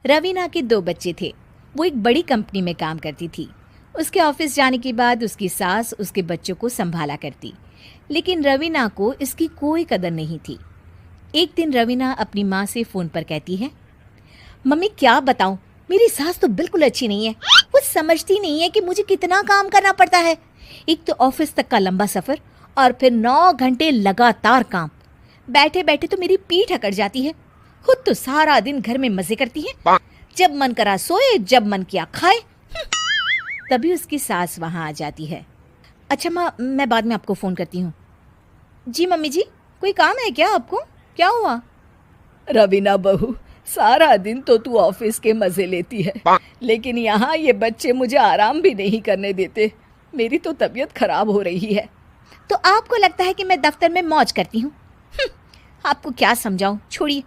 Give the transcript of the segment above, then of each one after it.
रवीना के 2 बच्चे थे। वो एक बड़ी कंपनी में काम करती थी। उसके ऑफिस जाने के बाद उसकी सास उसके बच्चों को संभाला करती, लेकिन रवीना को इसकी कोई कदर नहीं थी। एक दिन रवीना अपनी माँ से फ़ोन पर कहती है, मम्मी क्या बताऊं, मेरी सास तो बिल्कुल अच्छी नहीं है। वो समझती नहीं है कि मुझे कितना काम करना पड़ता है। एक तो ऑफिस तक का लंबा सफ़र और फिर 9 घंटे लगातार काम। बैठे बैठे तो मेरी पीठ अकड़ जाती है। खुद तो सारा दिन घर में मजे करती है, जब मन करा सोए, जब मन किया खाए। तभी उसकी सास वहाँ आ जाती है। अच्छा माँ, मैं बाद में आपको फ़ोन करती हूँ। जी मम्मी जी, कोई काम है क्या आपको? क्या हुआ? रवीना बहू, सारा दिन तो तू ऑफिस के मजे लेती है, लेकिन यहाँ ये बच्चे मुझे आराम भी नहीं करने देते। मेरी तो तबीयत खराब हो रही है। तो आपको लगता है कि मैं दफ्तर में मौज करती हूँ? आपको क्या समझाऊं, छोड़िए।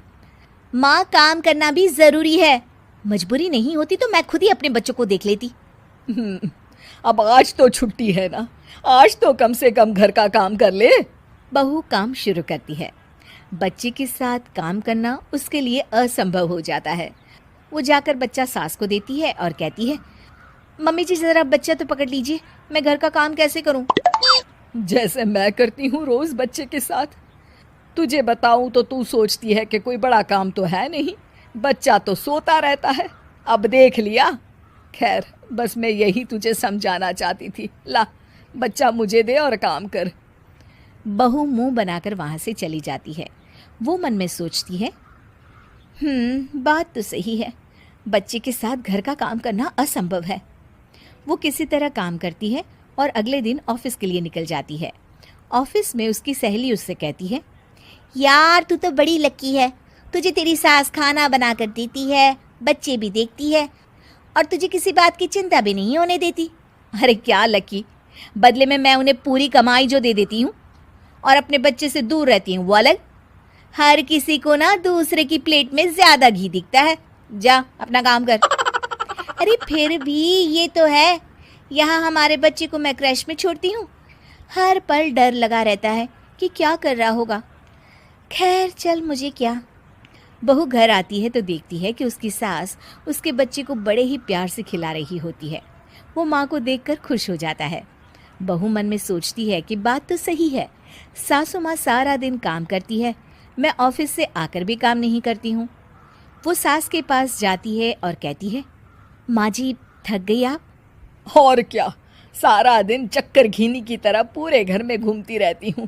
माँ, काम करना भी ज़रूरी है। मजबूरी नहीं होती तो मैं खुद ही अपने बच्चों को देख लेती। अब आज तो छुट्टी है ना, आज तो कम से कम घर का काम कर ले। बहू काम शुरू करती है। बच्चे के साथ काम करना उसके लिए असंभव हो जाता है। वो जाकर बच्चा सास को देती है और कहती है, मम्मी जी ज़रा बच्चा तो पकड़ लीजिए, मैं घर का काम कैसे करूं? जैसे मैं करती हूँ रोज बच्चे के साथ। तुझे बताऊं तो तू सोचती है कि कोई बड़ा काम तो है नहीं, बच्चा तो सोता रहता है। अब देख लिया। खैर, बस मैं यही तुझे समझाना चाहती थी। ला, बच्चा मुझे दे और काम कर। बहू मुंह बनाकर वहां से चली जाती है। वो मन में सोचती है, बात तो सही है, बच्चे के साथ घर का काम करना असंभव है। वो किसी तरह काम करती है और अगले दिन ऑफिस के लिए निकल जाती है। ऑफिस में उसकी सहेली उससे कहती है, यार तू तो बड़ी लकी है, तुझे तेरी सास खाना बना कर देती है, बच्चे भी देखती है और तुझे किसी बात की चिंता भी नहीं होने देती। अरे क्या लकी, बदले में मैं उन्हें पूरी कमाई जो दे देती हूँ और अपने बच्चे से दूर रहती हूँ वो अलग। हर किसी को ना दूसरे की प्लेट में ज़्यादा घी दिखता है। जा अपना काम कर। अरे फिर भी ये तो है, यहाँ हमारे बच्चे को मैं क्रैश में छोड़ती हूँ, हर पल डर लगा रहता है कि क्या कर रहा होगा। खैर चल, मुझे क्या। बहू घर आती है तो देखती है कि उसकी सास उसके बच्चे को बड़े ही प्यार से खिला रही होती है। वो माँ को देखकर खुश हो जाता है। बहू मन में सोचती है कि बात तो सही है, सासू माँ सारा दिन काम करती है, मैं ऑफिस से आकर भी काम नहीं करती हूँ। वो सास के पास जाती है और कहती है, माँ जी थक गई आप? और क्या, सारा दिन चक्कर घीनी की तरह पूरे घर में घूमती रहती हूँ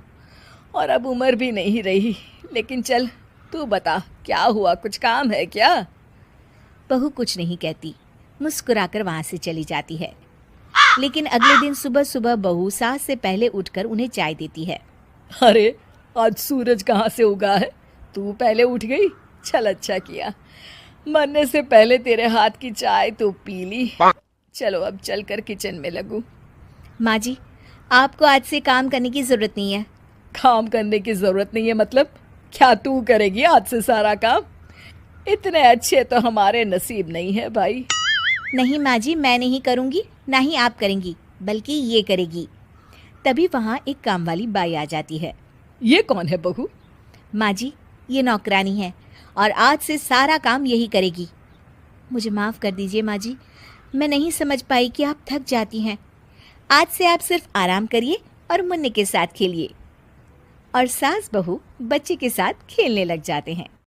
और अब उम्र भी नहीं रही। लेकिन चल, तू बता क्या हुआ, कुछ काम है क्या? बहू कुछ नहीं कहती, मुस्कुराकर वहाँ से चली जाती है। लेकिन अगले दिन सुबह सुबह बहू सास से पहले उठकर उन्हें चाय देती है। अरे, आज सूरज कहाँ से उगा है? तू पहले उठ गई? चल, अच्छा किया, मरने से पहले तेरे हाथ की चाय तो पी ली। चलो अब चलकर किचन में लगूं। माँ जी, आपको आज से काम करने की ज़रूरत नहीं है। काम करने की ज़रूरत नहीं है मतलब? क्या तू करेगी आज से सारा काम? इतने अच्छे तो हमारे नसीब नहीं है भाई। नहीं माँ जी, मैं नहीं करूँगी, ना ही आप करेंगी, बल्कि ये करेगी। तभी वहाँ एक काम वाली बाई आ जाती है। ये कौन है बहू? माँ जी, ये नौकरानी है और आज से सारा काम यही करेगी। मुझे माफ़ कर दीजिए माँ जी, मैं नहीं समझ पाई कि आप थक जाती हैं। आज से आप सिर्फ आराम करिए और मुन्ने के साथ खेलिए। और सास बहू बच्चे के साथ खेलने लग जाते हैं।